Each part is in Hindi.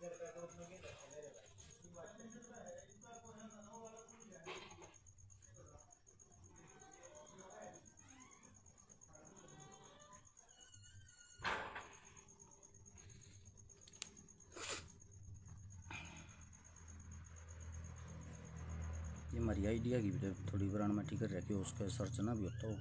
ये हमारी आइडिया की भी थोड़ी ब्रांड में टिकट रखी हो, उसका सर्च ना भी होता हो।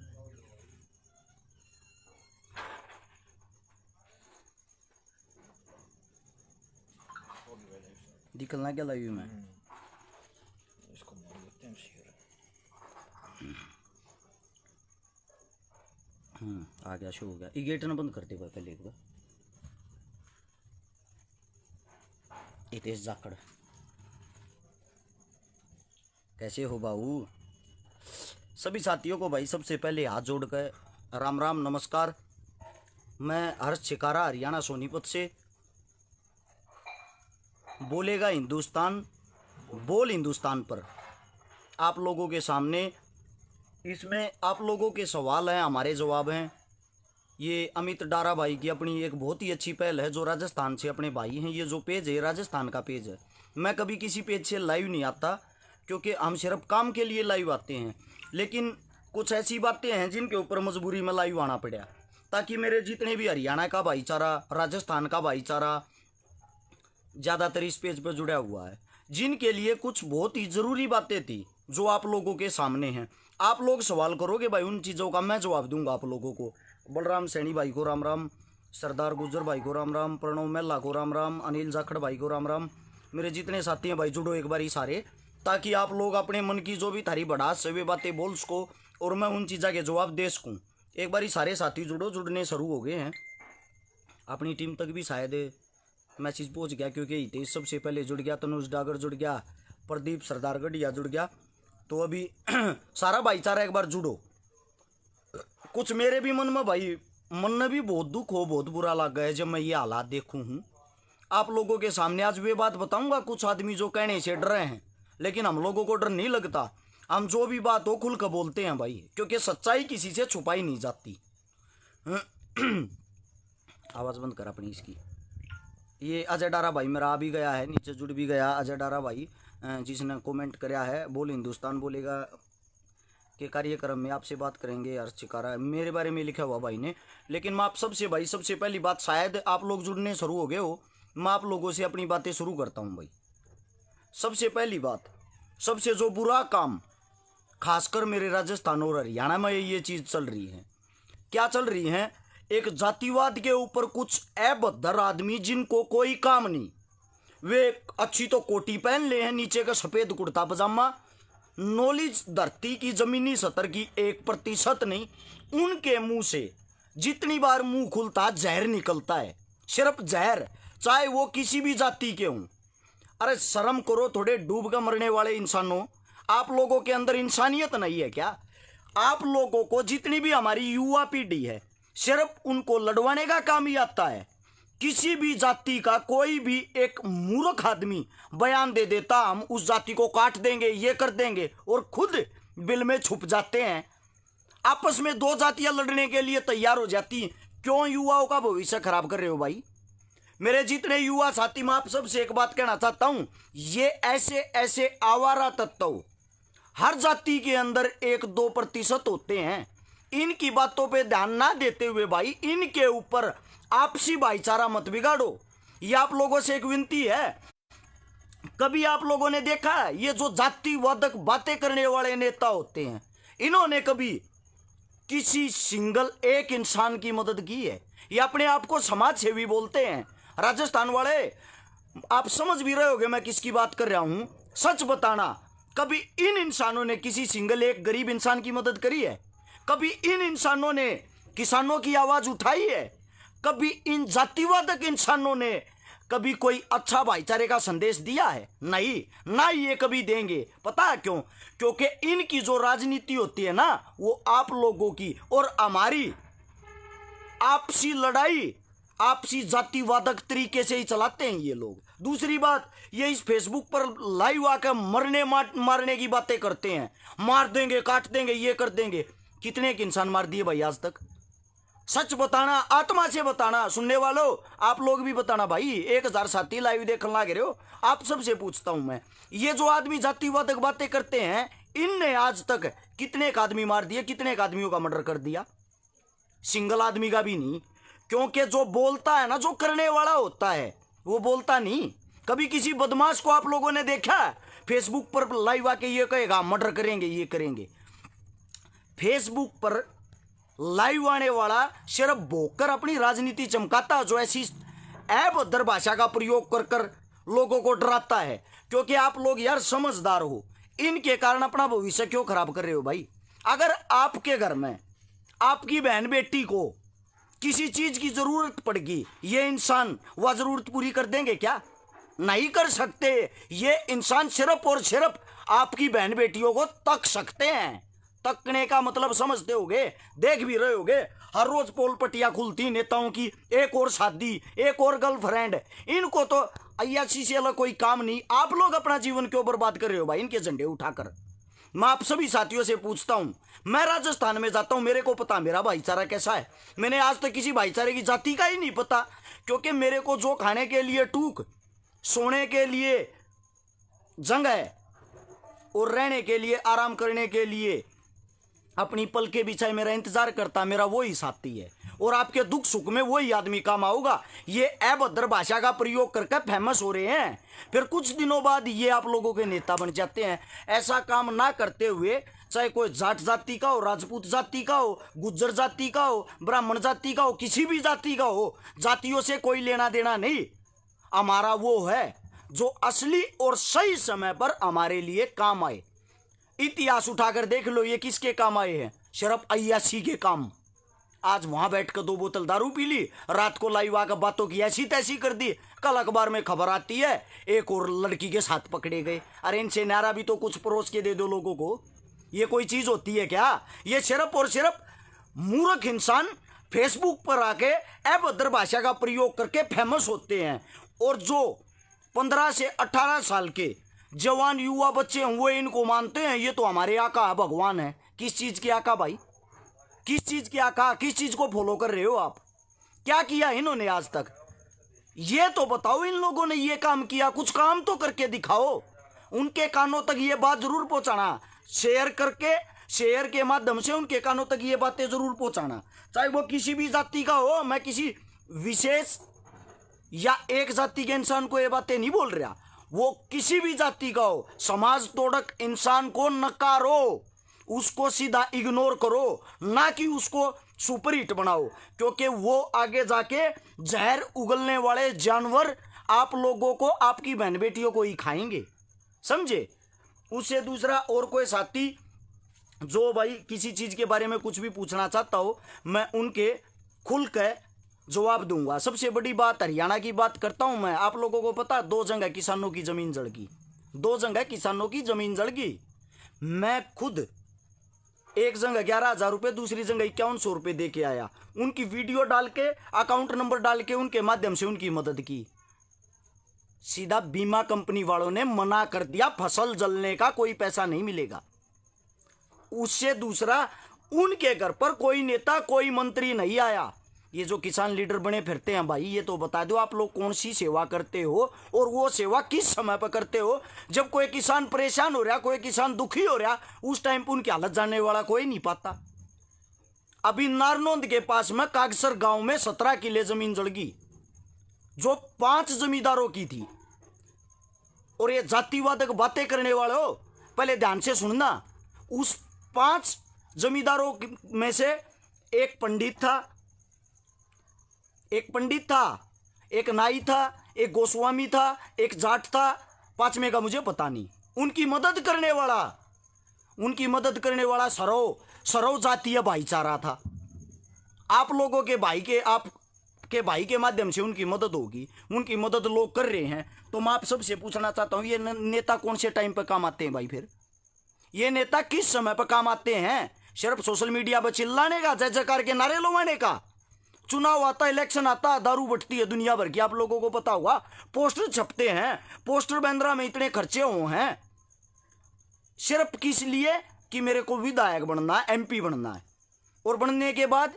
निकलना क्या लाइव में इसको मार देते हैं शेर। आ गया, शो हो गया। ये गेट ना बंद करते हुए पहले एक बार। इतेश जाखड़, कैसे हो बाबू? सभी साथियों को भाई सबसे पहले हाथ जोड़कर राम राम नमस्कार। मैं हर्ष छिकारा हरियाणा सोनीपत से। बोलेगा हिंदुस्तान, बोल हिंदुस्तान पर आप लोगों के सामने। इसमें आप लोगों के सवाल हैं, हमारे जवाब हैं। ये अमित डारा भाई की अपनी एक बहुत ही अच्छी पहल है, जो राजस्थान से अपने भाई हैं। ये जो पेज है राजस्थान का पेज है। मैं कभी किसी पेज से लाइव नहीं आता, क्योंकि हम सिर्फ काम के लिए लाइव आते हैं। लेकिन कुछ ऐसी बातें हैं जिनके ऊपर मजबूरी में लाइव आना पड़ा, ताकि मेरे जितने भी हरियाणा का भाईचारा, राजस्थान का भाईचारा ज़्यादातर इस पेज पर जुड़ा हुआ है, जिनके लिए कुछ बहुत ही ज़रूरी बातें थी जो आप लोगों के सामने हैं। आप लोग सवाल करोगे भाई, उन चीज़ों का मैं जवाब दूंगा आप लोगों को। बलराम सैनी भाई को राम राम, सरदार गुज्जर भाई को राम राम, प्रणव मेला को राम राम, अनिल जाखड़ भाई को राम राम। मेरे जितने साथी हैं भाई, जुड़ो एक बार ही सारे, ताकि आप लोग अपने मन की जो भी थारी बढ़ास से वे बातें बोल सको और मैं उन चीज़ों के जवाब दे सकूँ। एक बार ही सारे साथी जुड़ो, जुड़ने शुरू हो गए हैं। अपनी टीम तक भी शायद मैसेज पहुंच गया, क्योंकि हितेश सबसे पहले जुड़ गया, तनुज डागर जुड़ गया, प्रदीप सरदार गढ़िया जुड़ गया। तो अभी सारा भाईचारा एक बार जुड़ो। कुछ मेरे भी मन में भाई, मन में भी बहुत दुख हो, बहुत बुरा लग गया जब मैं ये हालात देखूं हूँ। आप लोगों के सामने आज वे बात बताऊंगा। कुछ आदमी जो कहने से डर रहे हैं, लेकिन हम लोगों को डर नहीं लगता। हम जो भी बात हो खुल कर बोलते हैं भाई, क्योंकि सच्चाई किसी से छुपाई नहीं जाती। आवाज़ बंद कर अपनी इसकी। ये अजय डारा भाई मेरा आ भी गया है, नीचे जुड़ भी गया अजय डारा भाई, जिसने कमेंट कराया है, बोल हिंदुस्तान बोलेगा के कार्यक्रम में आपसे बात करेंगे। हर्ष छिकारा मेरे बारे में लिखा हुआ भाई ने। लेकिन मैं आप सबसे भाई, सबसे पहली बात, शायद आप लोग जुड़ने शुरू हो गए हो, मैं आप लोगों से अपनी बातें शुरू करता हूँ भाई। सबसे पहली बात, सबसे जो बुरा काम खासकर मेरे राजस्थान और हरियाणा में ये चीज़ चल रही है। क्या चल रही है? एक जातिवाद के ऊपर कुछ अभद्र आदमी जिनको कोई काम नहीं, वे अच्छी तो कोटी पहन ले हैं, नीचे का सफेद कुर्ता पजामा, नॉलेज धरती की जमीनी सतर की 1% नहीं, उनके मुंह से जितनी बार मुंह खुलता जहर निकलता है, सिर्फ जहर, चाहे वो किसी भी जाति के हों। अरे शर्म करो थोड़े, डूब कर मरने वाले इंसानों। आप लोगों के अंदर इंसानियत नहीं है क्या? आप लोगों को जितनी भी हमारी युवा पीढ़ी है, सिर्फ उनको लड़वाने का काम ही आता है। किसी भी जाति का कोई भी एक मूर्ख आदमी बयान दे देता, हम उस जाति को काट देंगे, ये कर देंगे, और खुद बिल में छुप जाते हैं। आपस में दो जातियां लड़ने के लिए तैयार हो जाती हैं। क्यों युवाओं का भविष्य खराब कर रहे हो भाई? मेरे जितने युवा साथी, मैं आप सबसे एक बात कहना चाहता हूं, ये ऐसे ऐसे आवारा तत्व हर जाति के अंदर 1-2% होते हैं। इनकी बातों पे ध्यान ना देते हुए भाई, इनके ऊपर आपसी भाईचारा मत बिगाड़ो। ये आप लोगों से एक विनती है। कभी आप लोगों ने देखा है, ये जो जातिवादक बातें करने वाले नेता होते हैं, इन्होंने कभी किसी सिंगल एक इंसान की मदद की है? ये अपने आप को समाज सेवी बोलते हैं। राजस्थान वाले, आप समझ भी रहे होगे मैं किसकी बात कर रहा हूं। सच बताना, कभी इन इंसानों ने किसी सिंगल एक गरीब इंसान की मदद करी है? कभी इन इंसानों ने किसानों की आवाज उठाई है? कभी इन जातिवादक इंसानों ने कभी कोई अच्छा भाईचारे का संदेश दिया है? नहीं, ना ये कभी देंगे। पता है क्यों? क्योंकि इनकी जो राजनीति होती है ना, वो आप लोगों की और हमारी आपसी लड़ाई, आपसी जातिवादक तरीके से ही चलाते हैं ये लोग। दूसरी बात, ये इस फेसबुक पर लाइव आकर मारने की बातें करते हैं, मार देंगे, काट देंगे, ये कर देंगे। कितने एक इंसान मार दिए भाई आज तक? सच बताना, आत्मा से बताना। सुनने वालों, आप लोग भी बताना भाई। 1000 साथी लाइव देखने लग रहे हो, आप सबसे पूछता हूं मैं, ये जो आदमी जातिवादक बातें करते हैं, इनने आज तक कितने एक आदमी मार दिए, कितने एक आदमियों का मर्डर कर दिया? सिंगल आदमी का भी नहीं। क्योंकि जो बोलता है ना, जो करने वाला होता है, वो बोलता नहीं। कभी किसी बदमाश को आप लोगों ने देखा फेसबुक पर लाइव आके ये कहेगा मर्डर करेंगे, ये करेंगे? फेसबुक पर लाइव आने वाला सिर्फ भोकर अपनी राजनीति चमकाता, जो ऐसी अभद्र भाषा का प्रयोग कर कर लोगों को डराता है। क्योंकि आप लोग यार समझदार हो, इनके कारण अपना भविष्य क्यों खराब कर रहे हो भाई? अगर आपके घर में आपकी बहन बेटी को किसी चीज की जरूरत पड़गी, ये इंसान वह जरूरत पूरी कर देंगे क्या? नहीं कर सकते। ये इंसान सिर्फ और सिर्फ आपकी बहन बेटियों को तक सकते हैं। तकने का मतलब समझते होगे, देख भी रहे होगे, हर रोज पोल पटिया खुलती नेताओं की, एक और शादी, एक और गर्लफ्रेंड। इनको तो अय्याशी से अलग कोई काम नहीं। आप लोग अपना जीवन क्यों बर्बाद कर रहे हो भाई इनके झंडे उठाकर? मैं आप सभी साथियों से पूछता हूं, मैं राजस्थान में जाता हूं, मेरे को पता मेरा भाईचारा कैसा है। मैंने आज तक किसी भाईचारे की जाति का ही नहीं पता, क्योंकि मेरे को जो खाने के लिए टूक, सोने के लिए जगह और रहने के लिए, आराम करने के लिए अपनी पल के बिछाए मेरा इंतजार करता, मेरा वही साथी है। और आपके दुख सुख में वही आदमी काम आऊगा। ये अभद्र भाषा का प्रयोग करके फेमस हो रहे हैं, फिर कुछ दिनों बाद ये आप लोगों के नेता बन जाते हैं। ऐसा काम ना करते हुए, चाहे कोई जाट जाति का हो, राजपूत जाति का हो, गुज्जर जाति का हो, ब्राह्मण जाति का हो, किसी भी जाति का हो, जातियों से कोई लेना देना नहीं। हमारा वो है जो असली और सही समय पर हमारे लिए काम आए। इतिहास उठाकर देख लो, ये किसके काम आए हैं? सिर्फ अय्याशी के काम। आज वहां बैठकर 2 बोतल दारू पी ली, रात को लाइव आकर बातों की ऐसी तैसी कर दी, कल अखबार में खबर आती है एक और लड़की के साथ पकड़े गए। अरे इनसे नारा भी तो कुछ परोस के दे दो लोगों को। ये कोई चीज होती है क्या? ये सिर्फ और सिर्फ मूर्ख इंसान फेसबुक पर आके अभद्र भाषा का प्रयोग करके फेमस होते हैं। और जो 15 से 18 साल के जवान युवा बच्चे हैं, वो इनको मानते हैं ये तो हमारे आका भगवान है। किस चीज के आका भाई? किस चीज के आका? किस चीज को फॉलो कर रहे हो आप? क्या किया इन्होंने आज तक? ये तो बताओ, इन लोगों ने ये काम किया, कुछ काम तो करके दिखाओ। उनके कानों तक ये बात जरूर पहुंचाना, शेयर करके, शेयर के माध्यम से उनके कानों तक ये बातें जरूर पहुंचाना। चाहे वो किसी भी जाति का हो, मैं किसी विशेष या एक जाति के इंसान को ये बातें नहीं बोल रहा, वो किसी भी जाति का हो। समाज तोड़क इंसान को नकारो, उसको सीधा इग्नोर करो, ना कि उसको सुपर हिट बनाओ, क्योंकि वो आगे जाके जहर उगलने वाले जानवर आप लोगों को, आपकी बहन बेटियों को ही खाएंगे, समझे? उससे दूसरा और कोई साथी जो भाई किसी चीज के बारे में कुछ भी पूछना चाहता हो, मैं उनके खुल के जवाब दूंगा। सबसे बड़ी बात हरियाणा की बात करता हूं मैं। आप लोगों को पता 2 जगह किसानों की जमीन जल गई, 2 जगह किसानों की जमीन जल गई। मैं खुद एक जगह 11,000 रुपये, दूसरी जगह 5100 रुपये दे के आया। उनकी वीडियो डाल के, अकाउंट नंबर डाल के, उनके माध्यम से उनकी मदद की। सीधा बीमा कंपनी वालों ने मना कर दिया, फसल जलने का कोई पैसा नहीं मिलेगा। उससे दूसरा, उनके घर पर कोई नेता, कोई मंत्री नहीं आया। ये जो किसान लीडर बने फिरते हैं भाई, ये तो बता दो आप लोग कौन सी सेवा करते हो, और वो सेवा किस समय पर करते हो? जब कोई किसान परेशान हो रहा, कोई किसान दुखी हो रहा, उस टाइम पर उनकी हालत जानने वाला कोई नहीं पाता। अभी नारनौंद के पास में कागसर गांव में 17 किले जमीन जल गई, जो 5 जमींदारों की थी। और ये जातिवादक बातें करने वाले हो, पहले ध्यान से सुनना। उस 5 जमींदारों में से एक पंडित था, एक नाई था, एक गोस्वामी था, एक जाट था, 5वें का मुझे पता नहीं। उनकी मदद करने वाला सरव जातीय भाईचारा था। आप लोगों के भाई के, आपके भाई के माध्यम से उनकी मदद होगी, उनकी मदद लोग कर रहे हैं। तो मैं आप सबसे पूछना चाहता हूं, ये नेता कौन से टाइम पर काम आते हैं भाई? फिर ये नेता किस समय पर काम आते हैं? सिर्फ सोशल मीडिया पर चिल्लाने का, जय जयकार के नारे लगवाने का? चुनाव आता, इलेक्शन आता, दारू बटती है दुनिया भर की, आप लोगों को पता होगा। पोस्टर छपते हैं, पोस्टर बैंद्रा में इतने खर्चे हुए हैं, सिर्फ किस लिए कि मेरे को विधायक बनना है, MP बनना है। और बनने के बाद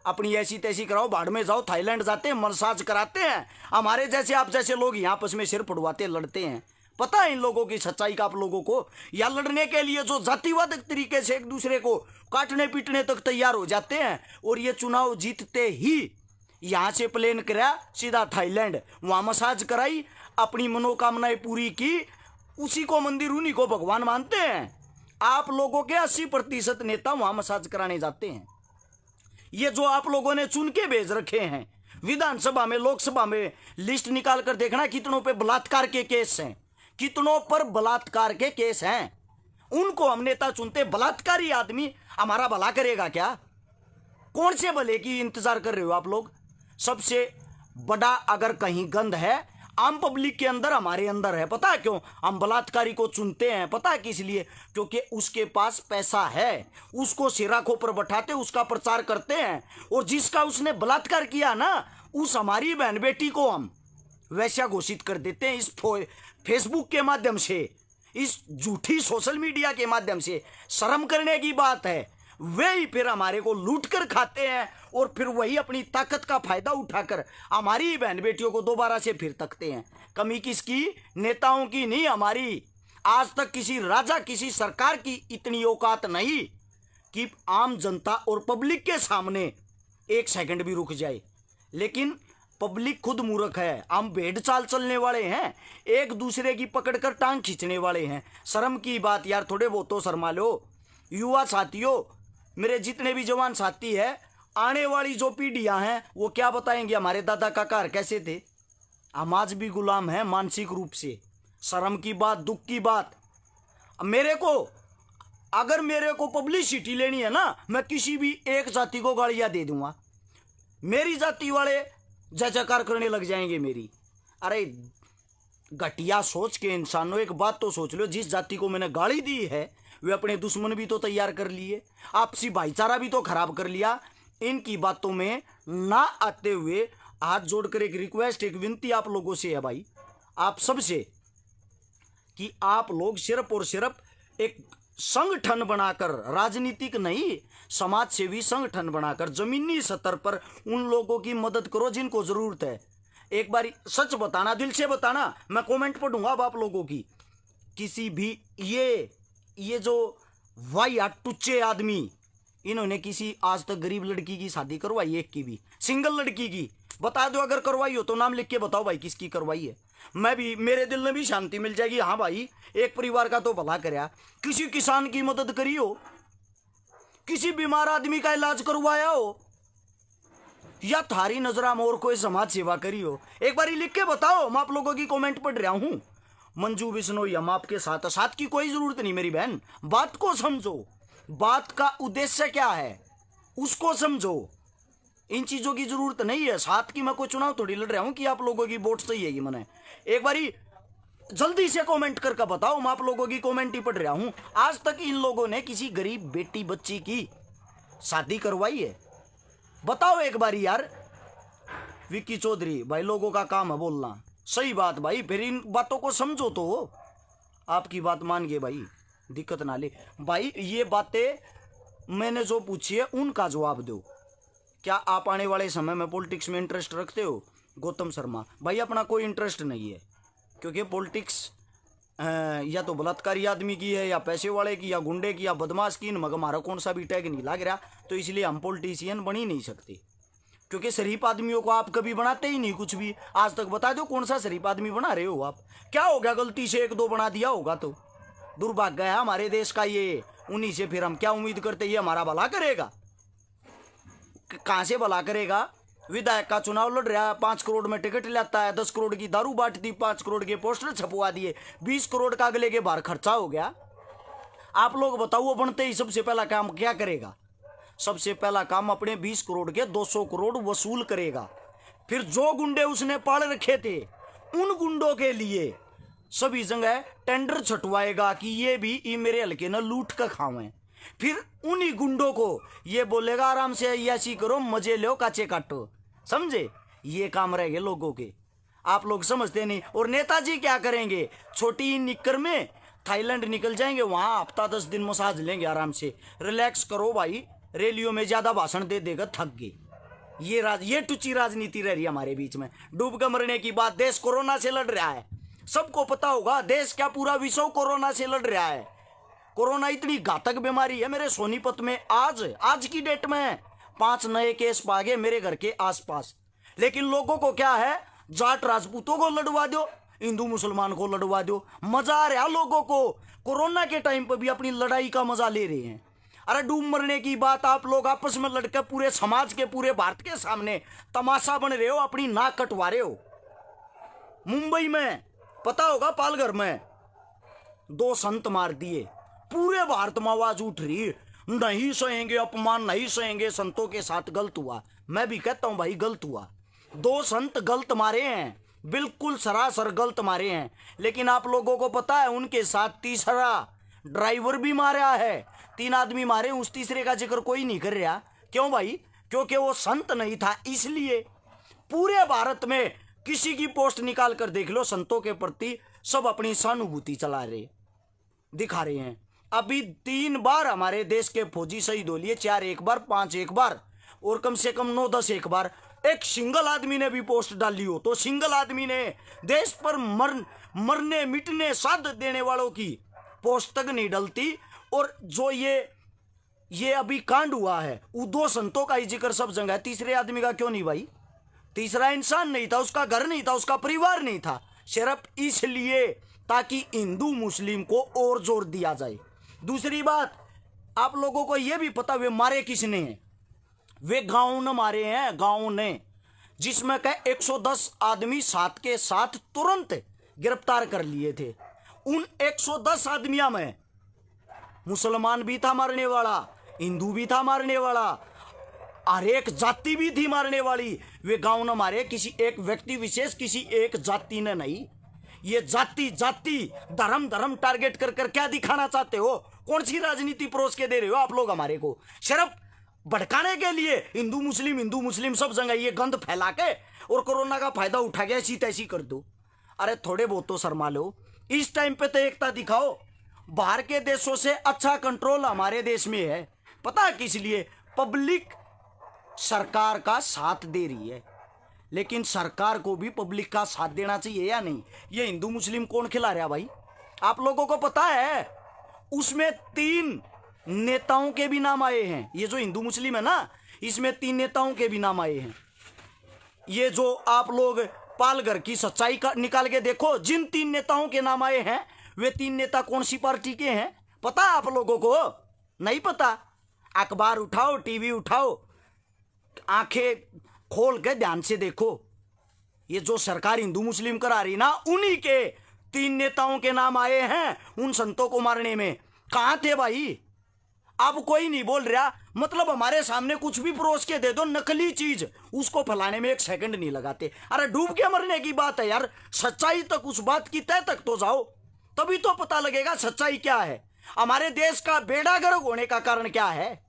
अपनी ऐसी तैसी कराओ, भाड़ में जाओ, थाईलैंड जाते हैं, मसाज कराते हैं। हमारे जैसे आप जैसे लोग यहाँ आपस में सिर फुड़वाते लड़ते हैं। पता है इन लोगों की सच्चाई का आप लोगों को? या लड़ने के लिए जो जातिवादक तरीके से एक दूसरे को काटने पीटने तक तैयार हो जाते हैं, और ये चुनाव जीतते ही यहाँ से प्लेन कराया सीधा थाईलैंड, वहाँ मसाज कराई, अपनी मनोकामनाएं पूरी की, उसी को मंदिर उन्हीं को भगवान मानते हैं। आप लोगों के 80% नेता वहाँ मसाज कराने जाते हैं। ये जो आप लोगों ने चुन के भेज रखे हैं विधानसभा में, लोकसभा में, लिस्ट निकाल कर देखना कितनों पे बलात्कार के केस हैं, कितनों पर बलात्कार के केस हैं। उनको हम नेता चुनते। बलात्कारी आदमी हमारा भला करेगा क्या? कौन से भले की इंतजार कर रहे हो आप लोग? सबसे बड़ा अगर कहीं गंद है आम पब्लिक के अंदर, हमारे अंदर है। पता है क्यों हम बलात्कारी को चुनते हैं? पता है किस लिए? क्योंकि उसके पास पैसा है, उसको सिराखों पर बैठाते, उसका प्रचार करते हैं, और जिसका उसने बलात्कार किया ना, उस हमारी बहन बेटी को हम वैसा घोषित कर देते हैं इस फेसबुक के माध्यम से, इस झूठी सोशल मीडिया के माध्यम से। शर्म करने की बात है। वे ही फिर हमारे को लूट कर खाते हैं, और फिर वही अपनी ताकत का फायदा उठाकर हमारी बहन बेटियों को दोबारा से फिर तकते हैं। कमी किसकी? नेताओं की नहीं, हमारी। आज तक किसी राजा, किसी सरकार की इतनी औकात नहीं कि आम जनता और पब्लिक के सामने एक सेकंड भी रुक जाए। लेकिन पब्लिक खुद मूर्ख है, हम भेड़ चाल चलने वाले हैं, एक दूसरे की पकड़कर टांग खींचने वाले हैं। शर्म की बात यार, थोड़े बहुत तो शर्मा लो। युवा साथियों, मेरे जितने भी जवान साथी है, आने वाली जो पीढ़ियां हैं वो क्या बताएंगे हमारे दादा काका कैसे थे? हम आज भी गुलाम हैं मानसिक रूप से। शर्म की बात, दुख की बात। अगर मेरे को पब्लिसिटी लेनी है ना, मैं किसी भी एक जाति को गालियां दे दूंगा, मेरी जाति वाले जय जयकार करने लग जाएंगे मेरी। अरे घटिया सोच के इंसानों, एक बात तो सोच लो, जिस जाति को मैंने गाली दी है वे अपने दुश्मन भी तो तैयार कर लिए, आपसी भाईचारा भी तो खराब कर लिया। इनकी बातों में ना आते हुए हाथ जोड़कर एक रिक्वेस्ट, एक विनती आप लोगों से है भाई, आप सबसे, कि आप लोग सिर्फ और सिर्फ एक संगठन बनाकर, राजनीतिक नहीं, समाज सेवी संगठन बनाकर जमीनी स्तर पर उन लोगों की मदद करो जिनको जरूरत है। एक बार सच बताना, दिल से बताना, मैं कमेंट पढ़ूंगा अब आप लोगों की। किसी भी ये जो वाहियात टुच्चे आदमी, इन्होंने किसी आज तक गरीब लड़की की शादी करवाई? एक की भी, सिंगल लड़की की बता दो, अगर करवाई हो तो नाम लिख के बताओ भाई किसकी करवाई है। मैं भी, मेरे दिल में भी शांति मिल जाएगी। हाँ भाई, एक परिवार का तो भला करया। किसी किसान की मदद करी हो, किसी बीमार आदमी का इलाज करवाया हो, या थारी नजरा में और कोई समाज सेवा करी हो, एक बार लिख के बताओ। मैं आप लोगों की कमेंट पढ़ रहा हूं। मंजू बिश्नोई, हम आपके साथ की कोई जरूरत नहीं मेरी बहन। बात को समझो, बात का उद्देश्य क्या है उसको समझो। इन चीजों की जरूरत नहीं है। साथ की मैं कोई चुनाव थोड़ी लड़ रहा हूं कि आप लोगों की वोट चाहिए मैंने। एक बारी जल्दी से कमेंट करके बताओ, मैं आप लोगों की कमेंट ही पढ़ रहा हूं। आज तक इन लोगों ने किसी गरीब बेटी बच्ची की शादी करवाई है? बताओ एक बारी यार। विक्की चौधरी भाई, लोगों का काम है बोलना, सही बात भाई, फिर इन बातों को समझो तो। आपकी बात मान गए भाई, दिक्कत ना ले भाई। ये बातें मैंने जो पूछी है उनका जवाब दो। क्या आप आने वाले समय में पॉलिटिक्स में इंटरेस्ट रखते हो? गौतम शर्मा भाई, अपना कोई इंटरेस्ट नहीं है, क्योंकि पॉलिटिक्स या तो बलात्कारी आदमी की है, या पैसे वाले की, या गुंडे की, या बदमाश की। मगर हमारा कौन सा भी टैग नहीं लग रहा, तो इसलिए हम पॉलिटिशियन बन ही नहीं सकते। क्योंकि शरीफ आदमियों को आप कभी बनाते ही नहीं कुछ भी। आज तक बता दो कौन सा शरीफ आदमी बना रहे हो आप? क्या हो गया, गलती से एक दो बना दिया होगा तो दुर्भाग्य है हमारे देश का ये। उन्हीं से फिर हम क्या उम्मीद करते ये हमारा भला करेगा? कहां से भला करेगा? विधायक का चुनाव लड़ रहा है, 5 करोड़ में टिकट लाता है, 10 करोड़ की दारू बांट दी, 5 करोड़ के पोस्टर छपवा दिए, 20 करोड़ का अगले के बाहर खर्चा हो गया। आप लोग बताओ, वो बनते ही सबसे पहला काम क्या करेगा? सबसे पहला काम अपने 20 करोड़ के 200 करोड़ वसूल करेगा। फिर जो गुंडे उसने पाल रखे थे उन गुंडों के लिए सभी जगह टेंडर छटवाएगा कि ये भी मेरे हल्के न लूट कर खावें। फिर उन्हीं गुंडों को ये बोलेगा आराम से ऐसी करो, मजे लो, काचे काटो। समझे? ये काम रहेंगे लोगों के, आप लोग समझते नहीं। और नेताजी क्या करेंगे? छोटी निक्कर में थाईलैंड निकल जाएंगे, वहां हफ्ता 10 दिन मसाज लेंगे, आराम से रिलैक्स करो भाई। रैलियों में ज्यादा भाषण दे देगा, थक गए। ये टुच्ची राजनीति रह रही है हमारे बीच में। डूब के मरने की बात, देश कोरोना से लड़ रहा है, सबको पता होगा, देश क्या पूरा विश्व कोरोना से लड़ रहा है। कोरोना इतनी घातक बीमारी है, मेरे सोनीपत में आज की डेट में 5 नए केस पा गए मेरे घर के आसपास। लेकिन लोगों को क्या है, जाट राजपूतों को लड़वा दो, हिंदू मुसलमान को लड़वा दो, मजा आ रहा लोगों को। कोरोना के टाइम पर भी अपनी लड़ाई का मजा ले रहे हैं। अरे डूब मरने की बात, आप लोग आपस में लड़कर पूरे समाज के, पूरे भारत के सामने तमाशा बन रहे हो, अपनी नाक कटवा रहे हो। मुंबई में पता होगा, पालघर में 2 संत मार दिए, पूरे भारत में आवाज उठ रही, नहीं सहेंगे अपमान, नहीं सहेंगे, संतों के साथ गलत हुआ। मैं भी कहता हूं भाई गलत हुआ, 2 संत गलत मारे हैं, बिल्कुल सरासर गलत मारे हैं। लेकिन आप लोगों को पता है उनके साथ तीसरा ड्राइवर भी मारा है, 3 आदमी मारे, उस तीसरे का जिक्र कोई नहीं कर रहा। क्यों भाई? क्योंकि वो संत नहीं था, इसलिए। पूरे भारत में किसी की पोस्ट निकाल कर देख लो, संतों के प्रति सब अपनी सहानुभूति चला रहे, दिखा रहे हैं। अभी 3 बार हमारे देश के फौजी शहीद हो लिए, 4 एक बार, 5 एक बार, और कम से कम 9-10 एक बार। एक सिंगल आदमी ने भी पोस्ट डाली हो तो सिंगल आदमी ने देश पर मरने मिटने साथ देने वालों की पोस्ट तक नहीं डलती। और जो ये अभी कांड हुआ है, वो 2 संतों का ही जिक्र सब जगह है, तीसरे आदमी का क्यों नहीं भाई? तीसरा इंसान नहीं था, उसका घर नहीं था, उसका परिवार नहीं था, सिर्फ इसलिए ताकि हिंदू मुस्लिम को और जोर दिया जाए। दूसरी बात, आप लोगों को यह भी पता वे मारे किसने हैं? वे गांव ने मारे हैं, गांव ने, जिसमें कह 110 आदमी साथ के साथ तुरंत गिरफ्तार कर लिए थे। उन 110 आदमियों में मुसलमान भी था मारने वाला, हिंदू भी था मारने वाला, हर एक जाति भी थी मारने वाली। वे गांव ने मारे, किसी एक व्यक्ति विशेष, किसी एक जाति ने नहीं। ये जाति धर्म टारगेट कर क्या दिखाना चाहते हो? कौन सी राजनीति परोस के दे रहे हो आप लोग हमारे को? सिर्फ भड़काने के लिए हिंदू मुस्लिम सब जगह ये गंद फैला के और कोरोना का फायदा उठा के ऐसी तैसी कर दो। अरे थोड़े बहुत तो शर्मा लो, इस टाइम पे तो एकता दिखाओ। बाहर के देशों से अच्छा कंट्रोल हमारे देश में है, पता है किस लिए? पब्लिक सरकार का साथ दे रही है, लेकिन सरकार को भी पब्लिक का साथ देना चाहिए या नहीं? ये हिंदू मुस्लिम कौन खिला रहा भाई? आप लोगों को पता है उसमें 3 नेताओं के भी नाम आए हैं। ये जो हिंदू मुस्लिम है ना, इसमें 3 नेताओं के भी नाम आए हैं। ये जो आप लोग पालघर की सच्चाई का निकाल के देखो, जिन 3 नेताओं के नाम आए हैं, वे 3 नेता कौन सी पार्टी के हैं पता है आप लोगों को? नहीं पता? अखबार उठाओ, टीवी उठाओ, आंखें खोल के ध्यान से देखो। ये जो सरकार हिंदू मुस्लिम करा रही ना, उन्हीं के 3 नेताओं के नाम आए हैं उन संतों को मारने में। कहां थे भाई? अब कोई नहीं बोल रहा। मतलब हमारे सामने कुछ भी परोस के दे दो, नकली चीज, उसको फैलाने में 1 सेकंड नहीं लगाते। अरे डूब के मरने की बात है यार, सच्चाई तक, उस बात की तय तक तो जाओ, तभी तो पता लगेगा सच्चाई क्या है। हमारे देश का बेड़ा गर्क होने का कारण क्या है?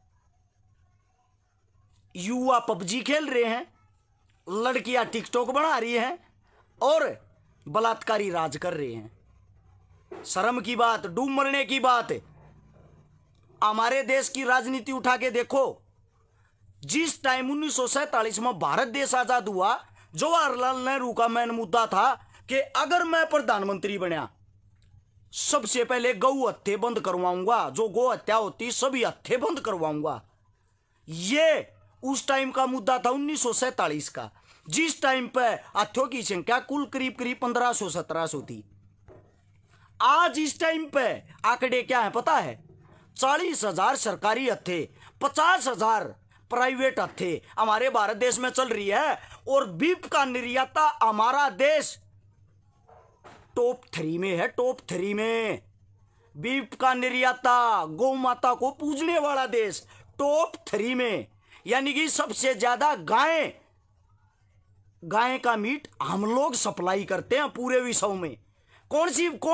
युवा पबजी खेल रहे हैं, लड़कियां टिकटॉक बना रही हैं और बलात्कारी राज कर रहे हैं। शर्म की बात, डूब मरने की बात। हमारे देश की राजनीति उठा के देखो। जिस टाइम 1947 में भारत देश आजाद हुआ, जवाहरलाल नेहरू का मेन मुद्दा था कि अगर मैं प्रधानमंत्री बना, सबसे पहले गौ हत्या बंद करवाऊंगा, जो गौ हत्या होती सभी हत्या बंद करवाऊंगा। ये उस टाइम का मुद्दा था 1947 का, जिस टाइम पे हत्याओं की संख्या कुल करीब 1500-1700 थी। आज इस टाइम पे आंकड़े क्या है पता है? 40,000 सरकारी हत्या, 50,000 प्राइवेट हत्या हमारे भारत देश में चल रही है। और बीफ का निर्याता हमारा देश टॉप 3 में है, टॉप 3 में। बीफ का निर्याता, गौ माता को पूजने वाला देश टॉप 3 में। यानी कि सबसे ज्यादा गाय का मीट हम लोग सप्लाई करते हैं पूरे विश्व में। कौन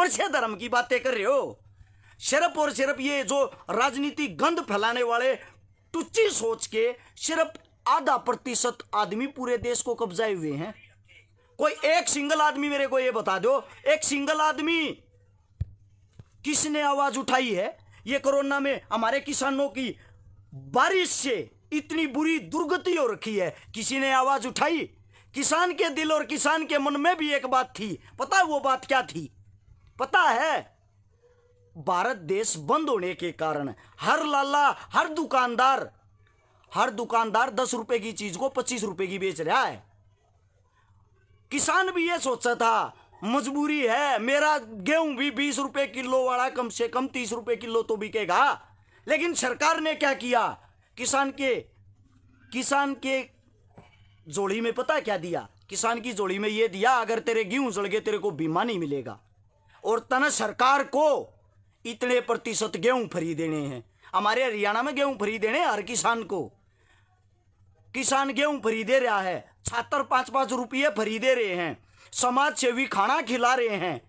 से धर्म की बातें कर रहे हो? सिर्फ और सिर्फ ये जो राजनीति गंद फैलाने वाले टुच्ची सोच के सिर्फ 0.5% आदमी पूरे देश को कब्जाए हुए हैं। कोई एक सिंगल आदमी मेरे को ये बता दो, एक सिंगल आदमी किसने आवाज उठाई है? ये कोरोना में हमारे किसानों की बारिश से इतनी बुरी दुर्गति हो रखी है, किसी ने आवाज उठाई? किसान के दिल और किसान के मन में भी एक बात थी, पता है वो बात क्या थी? पता है, भारत देश बंद होने के कारण हर लाला, हर दुकानदार 10 रुपए की चीज को 25 रुपए की बेच रहा है। किसान भी ये सोचा था मजबूरी है, मेरा गेहूं भी 20 रुपए किलो वाला कम से कम 30 रुपए किलो तो बिकेगा। लेकिन सरकार ने क्या किया? किसान के जोड़ी में पता क्या दिया? किसान की जोड़ी में ये दिया, अगर तेरे गेहूं जल गए तेरे को बीमा नहीं मिलेगा। और तन सरकार को इतने प्रतिशत गेहूं फ्री देने हैं। हमारे हरियाणा में गेहूं फ्री देने हर किसान को। किसान गेहूं फ्री दे रहा है, छात्र 5-5 रुपये फ्री दे रहे हैं, समाज सेवी खाना खिला रहे हैं,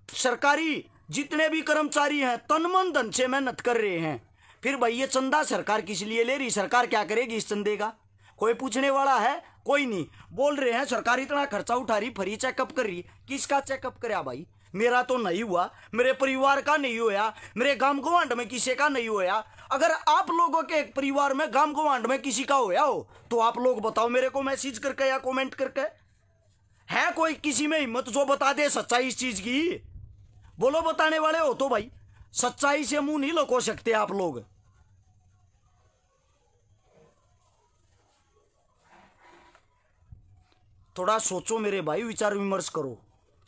सरकारी जितने भी कर्मचारी हैं तन मन धन से मेहनत कर रहे हैं। फिर भाई ये चंदा सरकार किस लिए ले रही? सरकार क्या करेगी इस चंदे का? कोई पूछने वाला है? कोई नहीं। बोल रहे हैं सरकार इतना खर्चा उठा रही, फ्री चेकअप कर रही। किसका चेकअप करे भाई? मेरा तो नहीं हुआ, मेरे परिवार का नहीं हुआ, मेरे गांव गवांड में किसी का नहीं हुआ। अगर आप लोगों के परिवार में गांव गवांड में किसी का होया हो तो आप लोग बताओ मेरे को मैसेज करके या कमेंट करके। है कोई किसी में हिम्मत जो बता दे सच्चाई इस चीज की? बोलो, बताने वाले हो तो भाई। सच्चाई से मुंह नहीं लुको सकते आप लोग। थोड़ा सोचो मेरे भाई, विचार विमर्श करो।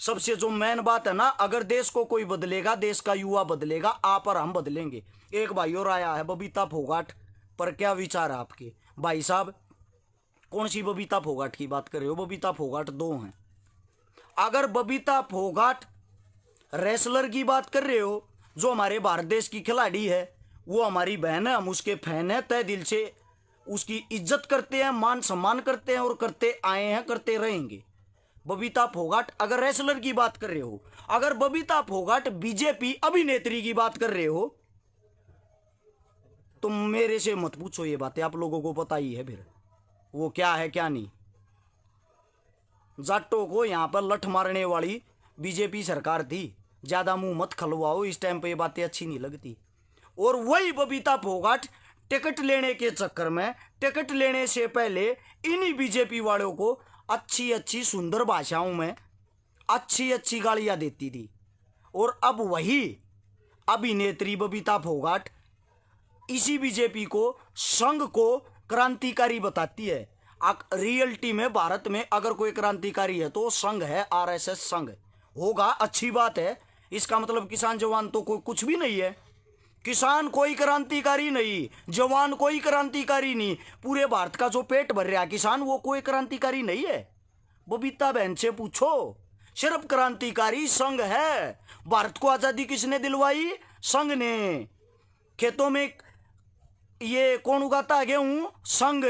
सबसे जो मेन बात है ना, अगर देश को कोई बदलेगा, देश का युवा बदलेगा, आप और हम बदलेंगे। एक भाई और आया है बबीता फोगाट पर, क्या विचार है आपके? भाई साहब, कौन सी बबीता फोगाट की बात कर रहे हो? बबीता फोगाट 2 हैं। अगर बबीता फोगाट रेसलर की बात कर रहे हो, जो हमारे भारत देश की खिलाड़ी है, वो हमारी बहन है, हम उसके फैन है, तय दिल से उसकी इज्जत करते हैं, मान सम्मान करते हैं और करते आए हैं, करते रहेंगे। बबीता फोगाट अगर रेसलर की बात कर रहे हो, अगर बबीता फोगाट बीजेपी अभिनेत्री की बात कर रहे हो, तो मेरे से मत पूछो ये बातें, आप लोगों को पता ही है फिर वो क्या है क्या नहीं। जाटों को यहां पर लठ मारने वाली बीजेपी सरकार थी। ज्यादा मुंह मत खलवाओ, इस टाइम पे ये बातें अच्छी नहीं लगती। और वही बबीता फोगाट टिकट लेने के चक्कर में, टिकट लेने से पहले इन्हीं बीजेपी वालों को अच्छी अच्छी सुंदर भाषाओं में अच्छी अच्छी गालियां देती थी। और अब वही अभिनेत्री बबीता फोगाट इसी बीजेपी को, संघ को क्रांतिकारी बताती है। रियलिटी में भारत में अगर कोई क्रांतिकारी है तो संघ है, आरएसएस संघ होगा। अच्छी बात है, इसका मतलब किसान जवान तो कोई कुछ भी नहीं है। किसान कोई क्रांतिकारी नहीं, जवान कोई क्रांतिकारी नहीं, पूरे भारत का जो पेट भर रहा किसान, वो कोई क्रांतिकारी नहीं है। बबीता बहन से पूछो, सिर्फ क्रांतिकारी संघ है। भारत को आजादी किसने दिलवाई? संघ ने। खेतों में ये कौन उगाता है गेहूं? संघ।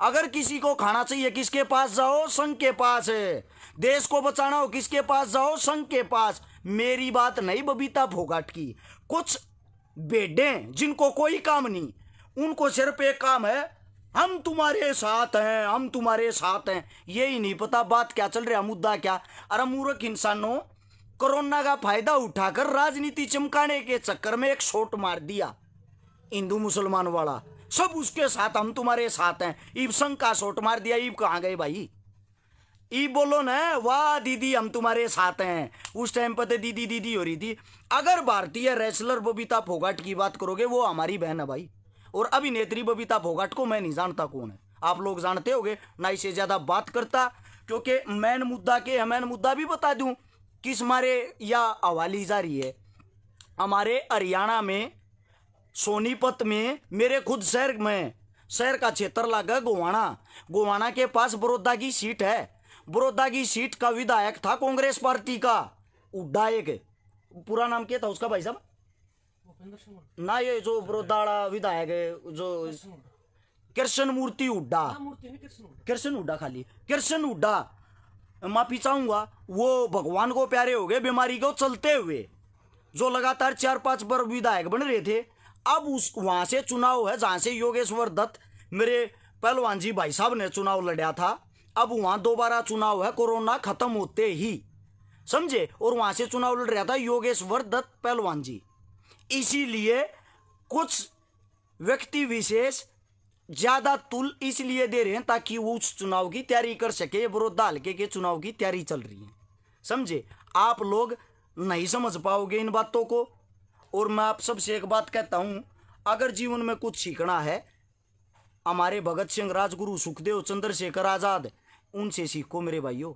अगर किसी को खाना चाहिए किसके पास जाओ? संघ के पास। देश को बचाना हो किसके पास जाओ? संघ के पास। मेरी बात नहीं बबीता फोगाट की। कुछ बेडें जिनको कोई काम नहीं, उनको सिर्फ एक काम है, हम तुम्हारे साथ हैं, हम तुम्हारे साथ हैं। यही नहीं पता बात क्या चल रहा, मुद्दा क्या। अरे मूर्ख इंसानों, कोरोना का फायदा उठाकर राजनीति चमकाने के चक्कर में एक शॉट मार दिया हिंदू मुसलमान वाला, सब उसके साथ, हम तुम्हारे साथ हैं। ईब संघ का शॉट मार दिया। ईब कहाँ गए भाई? ईब बोलो ना, वाह दीदी हम तुम्हारे साथ हैं। उस टाइम पर दीदी दीदी हो रही थी। अगर भारतीय रेसलर बबीता फोगाट की बात करोगे, वो हमारी बहन है भाई। और अभिनेत्री बबीता फोगाट को मैं नहीं जानता कौन है, आप लोग जानते होगे ना। इसे ज्यादा बात करता, क्योंकि मैन मुद्दा भी बता दूं किस मारे या हवाली जा रही है। हमारे हरियाणा में सोनीपत में, मेरे खुद शहर का क्षेत्र लगा गोवाना के पास बड़ौदा की सीट है। बड़ौदा की सीट का विधायक था कांग्रेस पार्टी का उड्डा। एक पूरा नाम क्या था उसका भाई साहब? ना, ये जो बड़ौदा विधायक है जो कृष्ण मूर्ति हुड्डा, कृष्ण हुड्डा, खाली कृष्ण हुड्डा, माफी चाहूंगा। वो भगवान को प्यारे हो गए बीमारी को चलते हुए, जो लगातार 4-5 बार विधायक बन रहे थे। अब उस वहां से चुनाव है जहां से योगेश्वर दत्त, मेरे पहलवान जी भाई साहब ने चुनाव लड़ा था। अब वहां दोबारा चुनाव है कोरोना खत्म होते ही, समझे। और वहां से चुनाव लड़ रहा था योगेश्वर दत्त पहलवान जी। इसीलिए कुछ व्यक्ति विशेष ज्यादा तुल इसलिए दे रहे हैं ताकि वो उस चुनाव की तैयारी कर सके। विरोधा हल्के के चुनाव की तैयारी चल रही है, समझे। आप लोग नहीं समझ पाओगे इन बातों को। और मैं आप सबसे एक बात कहता हूं, अगर जीवन में कुछ सीखना है, हमारे भगत सिंह, राजगुरु, सुखदेव, चंद्रशेखर आजाद, उनसे सीखो मेरे भाइयों।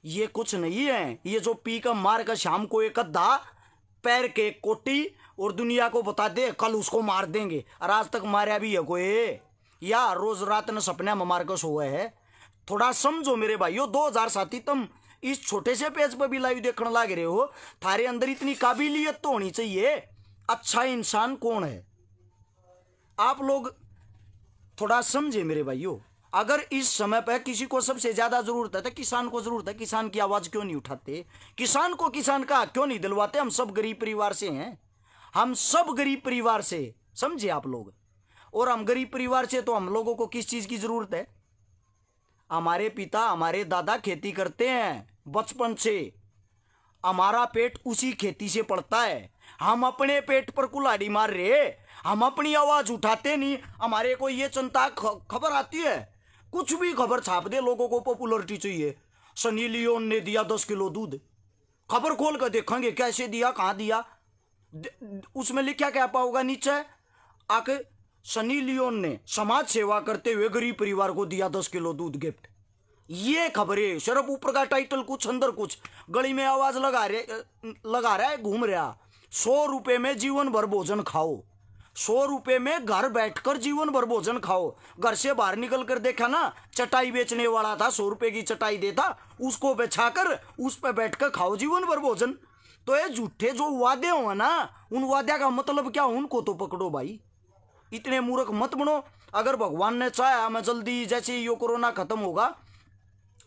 ये कुछ नहीं है, ये जो पी का मार का शाम को एक अद्धा पैर के कोटी और दुनिया को बता दे कल उसको मार देंगे, और आज तक मारा भी है कोई, या रोज रात ने सपने में मार कर सोए है। थोड़ा समझो मेरे भाइयों। 2007 तुम इस छोटे से पेज पर भी लाइव देखने लग रहे हो, थारे अंदर इतनी काबिलियत तो होनी चाहिए। अच्छा इंसान कौन है, आप लोग थोड़ा समझे मेरे भाइयों। अगर इस समय पर किसी को सबसे ज्यादा जरूरत है तो किसान को जरूरत है। किसान की आवाज क्यों नहीं उठाते, किसान को किसान का हक क्यों नहीं दिलवाते। हम सब गरीब परिवार से हैं, हम सब गरीब परिवार से, समझे आप लोग। और हम गरीब परिवार से, तो हम लोगों को किस चीज की जरूरत है। हमारे पिता, हमारे दादा खेती करते हैं बचपन से, हमारा पेट उसी खेती से पड़ता है। हम अपने पेट पर कुल्हाड़ी मार रहे, हम अपनी आवाज उठाते नहीं। हमारे को ये चिंता, खबर आती है, कुछ भी खबर छाप दे, लोगों को पॉपुलरिटी चाहिए। सनी लियोन ने दिया 10 किलो दूध, खबर खोल कर देखेंगे कैसे दिया, कहां दिया, उसमें लिखा क्या पाओगा नीचे आके, सनी लियोन ने समाज सेवा करते हुए गरीब परिवार को दिया 10 किलो दूध गिफ्ट। ये खबरें सिर्फ ऊपर का टाइटल कुछ, अंदर कुछ। गली में आवाज लगा रहा है, घूम रहा। 100 रुपए में जीवन भर भोजन खाओ, 100 रुपए में घर बैठकर जीवन भर भोजन खाओ। घर से बाहर निकल कर देखा ना, चटाई बेचने वाला था, 100 रुपए की चटाई देता, उसको बिछाकर उस पर बैठकर खाओ जीवन भर भोजन। तो ये झूठे जो वादे हो ना, उन वादे का मतलब क्या, उनको तो पकड़ो भाई। इतने मूर्ख मत बनो। अगर भगवान ने चाहा, मैं जल्दी जैसे ये कोरोना खत्म होगा,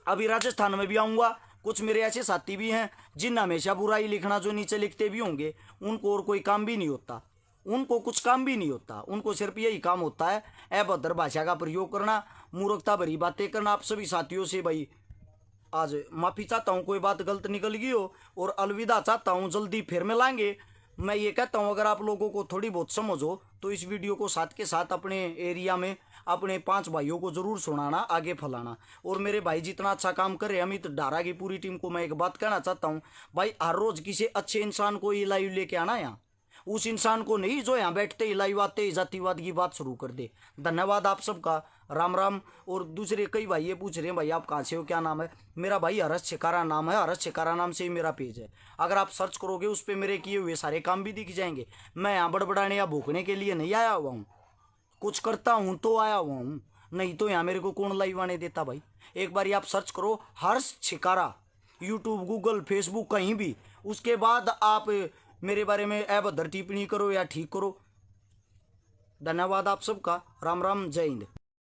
अभी राजस्थान में भी आऊँगा। कुछ मेरे ऐसे साथी भी हैं जिन हमेशा बुराई लिखना, जो नीचे लिखते भी होंगे, उनको और कोई काम भी नहीं होता, उनको कुछ काम भी नहीं होता, उनको सिर्फ यही काम होता है अभद्र भाषा का प्रयोग करना, मूर्खता भरी बातें करना। आप सभी साथियों से भाई आज माफ़ी चाहता हूँ, कोई बात गलत निकल गई हो, और अलविदा चाहता हूँ। जल्दी फिर मिलांगे। मैं ये कहता हूँ, अगर आप लोगों को थोड़ी बहुत समझ हो तो इस वीडियो को साथ के साथ अपने एरिया में अपने 5 भाइयों को जरूर सुनाना, आगे फैलाना। और मेरे भाई जितना अच्छा काम कर रहे हैं, अमित डारा की पूरी टीम को मैं एक बात कहना चाहता हूँ, भाई हर रोज किसी अच्छे इंसान को ये लाइव लेके आना यहाँ, उस इंसान को नहीं जो यहाँ बैठते ही लाइव आते ही जातिवाद की बात शुरू कर दे। धन्यवाद आप सबका, राम राम। और दूसरे कई भाई ये पूछ रहे हैं, भाई आप कहाँ से हो, क्या नाम है। मेरा भाई हर्ष छिकारा नाम है, हर्ष छिकारा नाम से ही मेरा पेज है। अगर आप सर्च करोगे उस पर मेरे किए हुए सारे काम भी दिख जाएंगे। मैं यहाँ बड़बड़ाने या भूखने के लिए नहीं आया हुआ हूँ, कुछ करता हूँ तो आया हुआ हूँ, नहीं तो यहाँ मेरे को कौन लाइव आने देता भाई। एक बार आप सर्च करो हर्ष छिकारा, यूट्यूब, गूगल, फेसबुक, कहीं भी। उसके बाद आप मेरे बारे में अभद्र टिप्पणी करो या ठीक करो। धन्यवाद आप सबका, राम राम, जय हिंद।